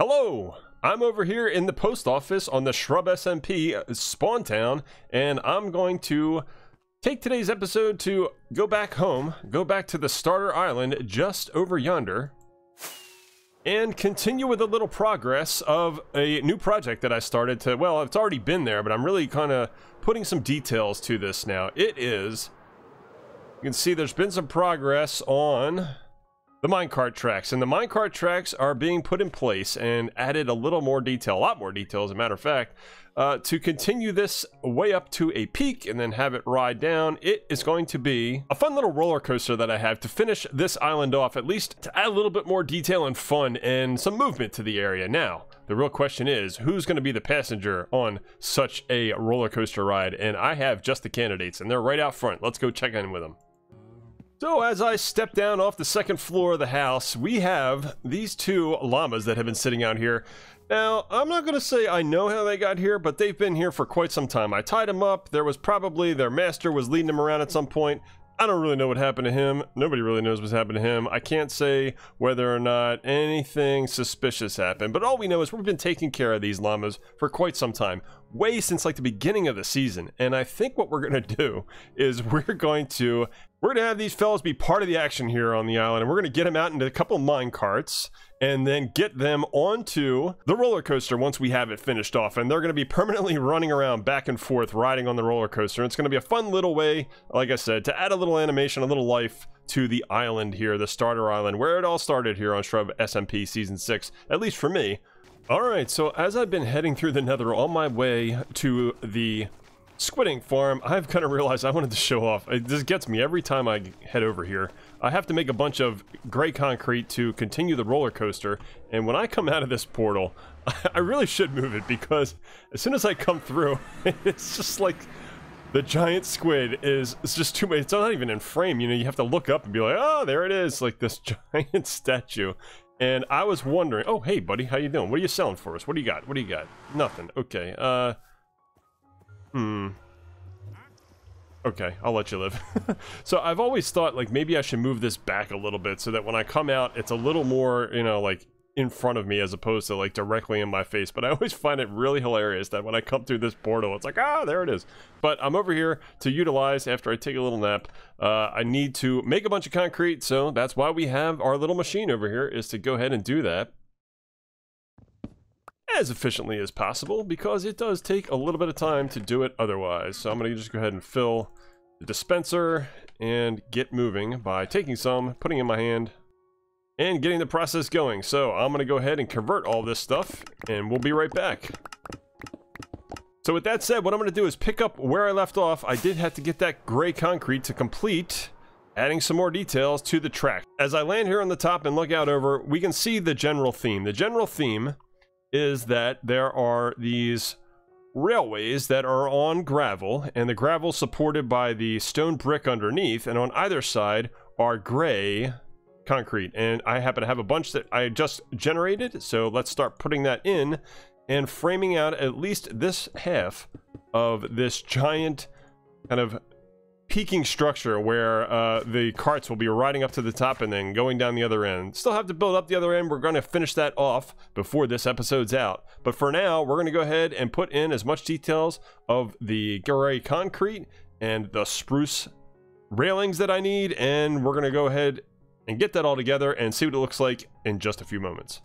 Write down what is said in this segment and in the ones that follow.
Hello! I'm over here in the post office on the ShrubSMP spawn town, and I'm going to take today's episode to go back home, go back to the starter island just over yonder, and continue with a little progress of a new project that I started to, well, it's already been there, but I'm really kind of putting some details to this now. You can see there's been some progress on the minecart tracks, and the minecart tracks are being put in place and added a little more detail, a lot more detail as a matter of fact, to continue this way up to a peak and then have it ride down. It is going to be a fun little roller coaster that I have to finish this island off, at least to add a little bit more detail and fun and some movement to the area. Now, the real question is, who's going to be the passenger on such a roller coaster ride? And I have just the candidates, and they're right out front. Let's go check in with them. So as I step down off the second floor of the house, we have these two llamas that have been sitting out here. Now, I'm not going to say I know how they got here, but they've been here for quite some time. I tied them up. There was probably their master was leading them around at some point. I don't really know what happened to him. Nobody really knows what's happened to him. I can't say whether or not anything suspicious happened, but all we know is we've been taking care of these llamas for quite some time, way since like the beginning of the season. And I think what we're going to do is we're going to have these fellas be part of the action here on the island, and we're going to get them out into a couple mine carts and then get them onto the roller coaster once we have it finished off. And they're going to be permanently running around back and forth riding on the roller coaster. It's going to be a fun little way, like I said, to add a little animation, a little life to the island here, the starter island, where it all started here on ShrubSMP Season 6, at least for me. Alright, so as I've been heading through the nether on my way to the squid ink farm, I've kind of realized I wanted to show off. This gets me every time I head over here. I have to make a bunch of gray concrete to continue the roller coaster, and when I come out of this portal, I really should move it, because as soon as I come through, it's just like the giant squid it's just too much. It's not even in frame, you know, you have to look up and be like, oh, there it is, like this giant statue. And I was wondering, oh, hey buddy, how you doing? What are you selling for us? What do you got? What do you got? Nothing. Okay, okay, I'll let you live. So I've always thought, like, maybe I should move this back a little bit so that when I come out, it's a little more, you know, like, in front of me as opposed to, like, directly in my face. But I always find it really hilarious that when I come through this portal, it's like, ah, there it is. But I'm over here to utilize, after I take a little nap, I need to make a bunch of concrete, so that's why we have our little machine over here, is to go ahead and do that as efficiently as possible, because it does take a little bit of time to do it otherwise. So I'm going to just go ahead and fill the dispenser and get moving by taking some, putting it in my hand, and getting the process going. So I'm going to go ahead and convert all this stuff, and we'll be right back. So with that said, what I'm going to do is pick up where I left off. I did have to get that gray concrete to complete adding some more details to the track. As I land here on the top and look out over, we can see the general theme. The general theme is that there are these railways that are on gravel, and the gravel supported by the stone brick underneath, and on either side are gray concrete. And I happen to have a bunch that I just generated, so let's start putting that in and framing out at least this half of this giant kind of peaking structure where the carts will be riding up to the top and then going down the other end. Still have to build up the other end. We're going to finish that off before this episode's out. But for now, we're going to go ahead and put in as much details of the gray concrete and the spruce railings that I need, and we're going to go ahead and get that all together and see what it looks like in just a few moments.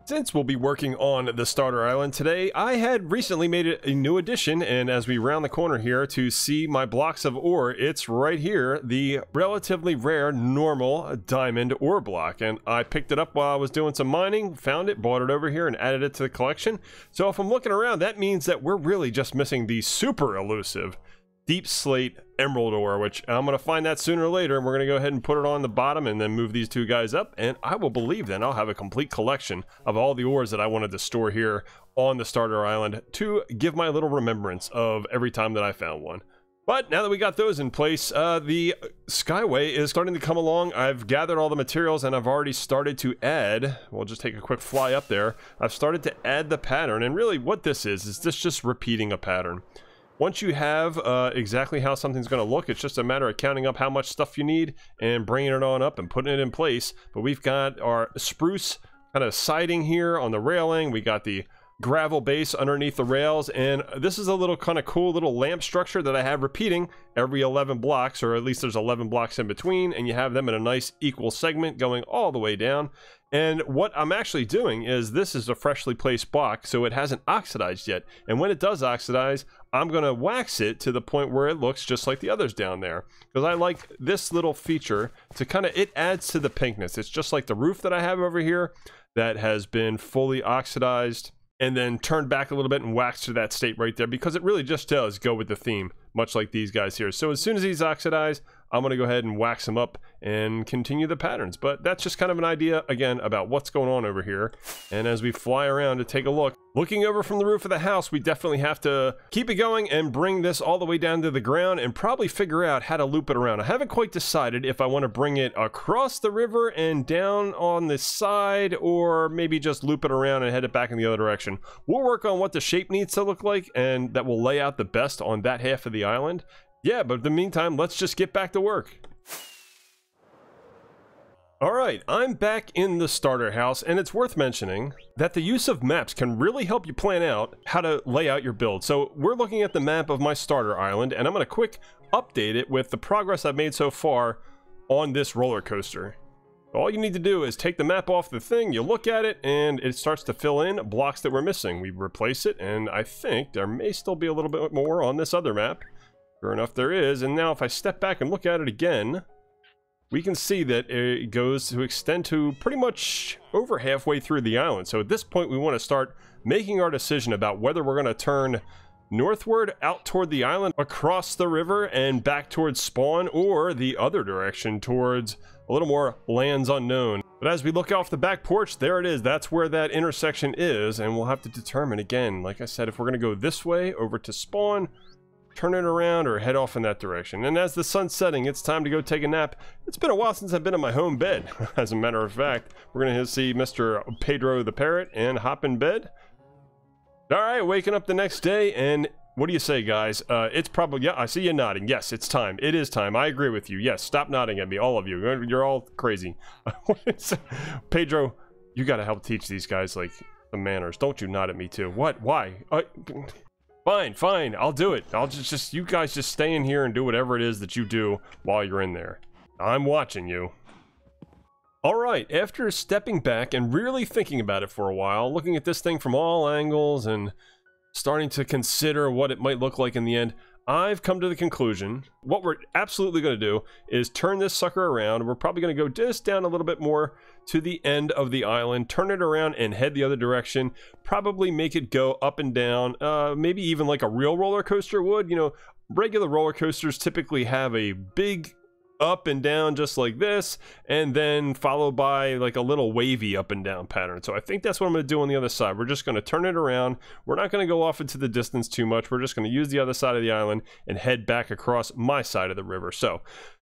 Since we'll be working on the starter island today, I had recently made a new addition, and as we round the corner here to see my blocks of ore, it's right here, the relatively rare normal diamond ore block. And I picked it up while I was doing some mining, found it, brought it over here, and added it to the collection. So if I'm looking around, that means that we're really just missing the super elusive deep slate emerald ore, which I'm going to find that sooner or later, and we're going to go ahead and put it on the bottom and then move these two guys up, and I will believe then I'll have a complete collection of all the ores that I wanted to store here on the starter island to give my little remembrance of every time that I found one. But now that we got those in place, the skyway is starting to come along. I've gathered all the materials and I've already started to add, we'll just take a quick fly up there, I've started to add the pattern, and really what this is this just repeating a pattern. Once you have exactly how something's going to look, it's just a matter of counting up how much stuff you need and bringing it on up and putting it in place. But we've got our spruce kind of siding here on the railing. We got the gravel base underneath the rails, and this is a little kind of cool little lamp structure that I have repeating every 11 blocks, or at least there's 11 blocks in between, and you have them in a nice equal segment going all the way down. And what I'm actually doing is, this is a freshly placed block, so it hasn't oxidized yet, and when it does oxidize, I'm gonna wax it to the point where it looks just like the others down there, because I like this little feature to kind of, it adds to the pinkness. It's just like the roof that I have over here that has been fully oxidized and then turned back a little bit and waxed to that state right there, because it really just does go with the theme, much like these guys here. So as soon as these oxidize, I'm going to go ahead and wax them up and continue the patterns. But that's just kind of an idea, again, about what's going on over here. And as we fly around to take a look, looking over from the roof of the house, we definitely have to keep it going and bring this all the way down to the ground and probably figure out how to loop it around. I haven't quite decided if I want to bring it across the river and down on the side, or maybe just loop it around and head it back in the other direction. We'll work on what the shape needs to look like, and that will lay out the best on that half of the island. Yeah, but in the meantime, let's just get back to work. Alright, I'm back in the starter house, and it's worth mentioning that the use of maps can really help you plan out how to lay out your build. So we're looking at the map of my starter island, and I'm going to quick update it with the progress I've made so far on this roller coaster. All you need to do is take the map off the thing, you look at it, and it starts to fill in blocks that we're missing. We replace it, and I think there may still be a little bit more on this other map. Sure enough, there is. And now if I step back and look at it again, we can see that it goes to extend to pretty much over halfway through the island. So at this point, we want to start making our decision about whether we're going to turn northward out toward the island, across the river and back towards spawn, or the other direction towards a little more lands unknown. But as we look off the back porch, there it is. That's where that intersection is, and we'll have to determine again, like I said, if we're going to go this way over to spawn, turn it around, or head off in that direction. And as the sun's setting, it's time to go take a nap. It's been a while since I've been in my home bed. As a matter of fact, we're gonna see Mr. Pedro the parrot and hop in bed. All right, waking up the next day, and what do you say, guys? It's probably, yeah, I see you nodding. Yes, it's time. It is time. I agree with you. Yes, stop nodding at me, all of you. You're all crazy. Pedro, you gotta help teach these guys, like, the manners. Don't you nod at me too. What? Why? Fine, I'll do it. I'll just you guys just stay in here and do whatever it is that you do while you're in there. I'm watching you. Alright, after stepping back and really thinking about it for a while, looking at this thing from all angles and starting to consider what it might look like in the end, I've come to the conclusion, what we're absolutely going to do is turn this sucker around. We're probably going to go just down a little bit more to the end of the island, turn it around and head the other direction, probably make it go up and down, maybe even like a real roller coaster would. You know, regular roller coasters typically have a big up and down just like this, and then followed by like a little wavy up and down pattern. So I think that's what I'm going to do on the other side. We're just going to turn it around. We're not going to go off into the distance too much. We're just going to use the other side of the island and head back across my side of the river. So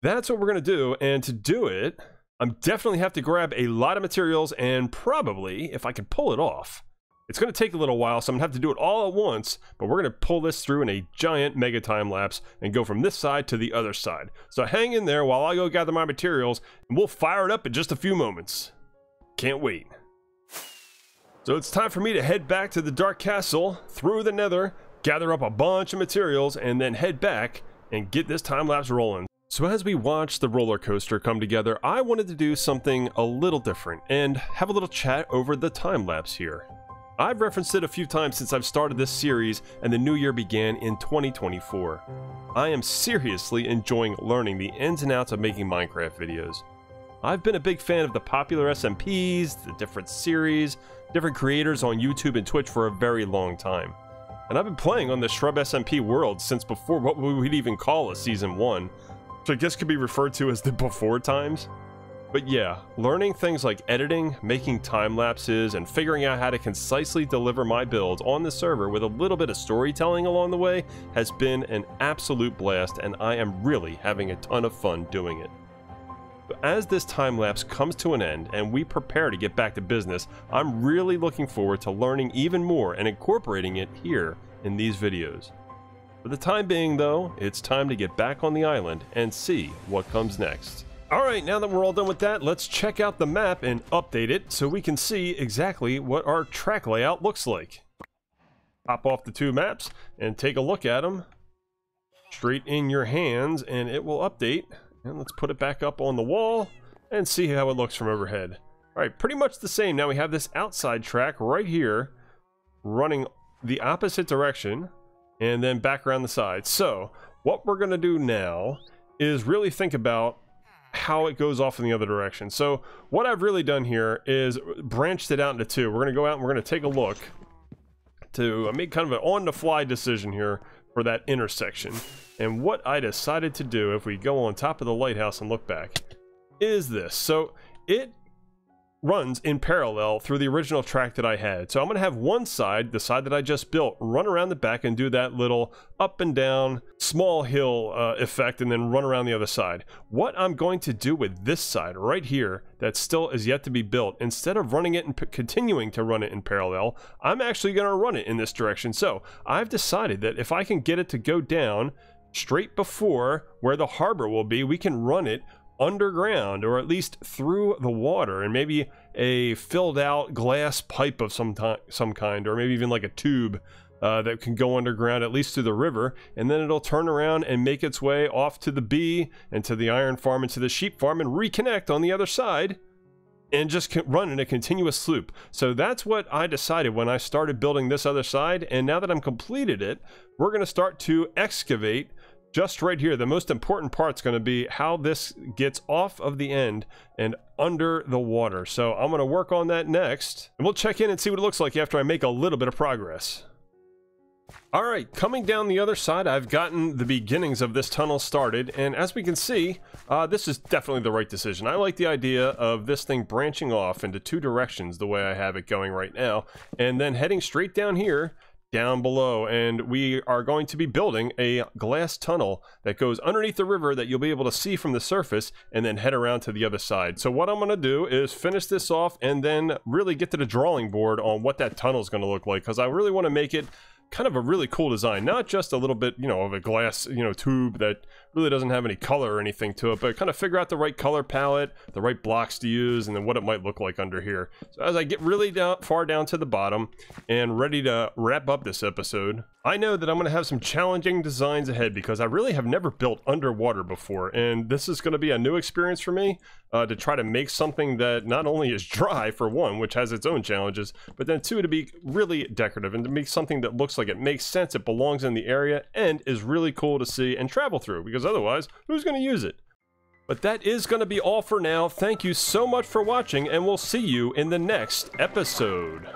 that's what we're going to do, and to do it, I'm definitely have to grab a lot of materials, and probably, if I can pull it off, it's going to take a little while, so I'm going to have to do it all at once, but we're going to pull this through in a giant mega time lapse and go from this side to the other side. So hang in there while I go gather my materials, and we'll fire it up in just a few moments. Can't wait. So it's time for me to head back to the Dark Castle, through the Nether, gather up a bunch of materials, and then head back and get this time lapse rolling. So as we watch the roller coaster come together, I wanted to do something a little different and have a little chat over the time lapse here. I've referenced it a few times since I've started this series and the new year began in 2024. I am seriously enjoying learning the ins and outs of making Minecraft videos. I've been a big fan of the popular SMPs, the different series, different creators on YouTube and Twitch for a very long time. And I've been playing on the ShrubSMP world since before what we would even call a Season 1, which I guess could be referred to as the before times. But yeah, learning things like editing, making time lapses, and figuring out how to concisely deliver my builds on the server with a little bit of storytelling along the way has been an absolute blast, and I am really having a ton of fun doing it. But as this time lapse comes to an end and we prepare to get back to business, I'm really looking forward to learning even more and incorporating it here in these videos. For the time being though, it's time to get back on the island and see what comes next. All right, now that we're all done with that, let's check out the map and update it so we can see exactly what our track layout looks like. Pop off the two maps and take a look at them straight in your hands, and it will update. And let's put it back up on the wall and see how it looks from overhead. All right, pretty much the same. Now we have this outside track right here running the opposite direction and then back around the side. So what we're going to do now is really think about how it goes off in the other direction. So what I've really done here is branched it out into two. We're going to go out and we're going to take a look to make kind of an on-the-fly decision here for that intersection. And what I decided to do, if we go on top of the lighthouse and look back, is this. So it runs in parallel through the original track that I had. So I'm going to have one side, the side that I just built, run around the back and do that little up and down small hill effect, and then run around the other side. What I'm going to do with this side right here that still is yet to be built, instead of running it and continuing to run it in parallel, I'm actually going to run it in this direction. So I've decided that if I can get it to go down straight before where the harbor will be, we can run it underground, or at least through the water, and maybe a filled out glass pipe of some kind, or maybe even like a tube that can go underground at least to the river, and then it'll turn around and make its way off to the bee and to the iron farm and to the sheep farm and reconnect on the other side and just run in a continuous loop. So that's what I decided when I started building this other side, and now that I'm completed it, we're going to start to excavate just right here. The most important part's going to be how this gets off of the end and under the water. So I'm going to work on that next, and we'll check in and see what it looks like after I make a little bit of progress. All right, coming down the other side, I've gotten the beginnings of this tunnel started, and as we can see, this is definitely the right decision. I like the idea of this thing branching off into two directions the way I have it going right now, and then heading straight down here down below, and we are going to be building a glass tunnel that goes underneath the river that you'll be able to see from the surface, and then head around to the other side. So what I'm going to do is finish this off and then really get to the drawing board on what that tunnel is going to look like, because I really want to make it kind of a really cool design, not just a little bit, you know, of a glass, you know, tube that really doesn't have any color or anything to it, but kind of figure out the right color palette, the right blocks to use, and then what it might look like under here. So as I get really far down to the bottom and ready to wrap up this episode, I know that I'm going to have some challenging designs ahead, because I really have never built underwater before, and this is going to be a new experience for me to try to make something that not only is dry, for one, which has its own challenges, but then two, to be really decorative and to make something that looks like it makes sense, it belongs in the area, and is really cool to see and travel through, because otherwise, who's going to use it? But that is going to be all for now. Thank you so much for watching, and we'll see you in the next episode.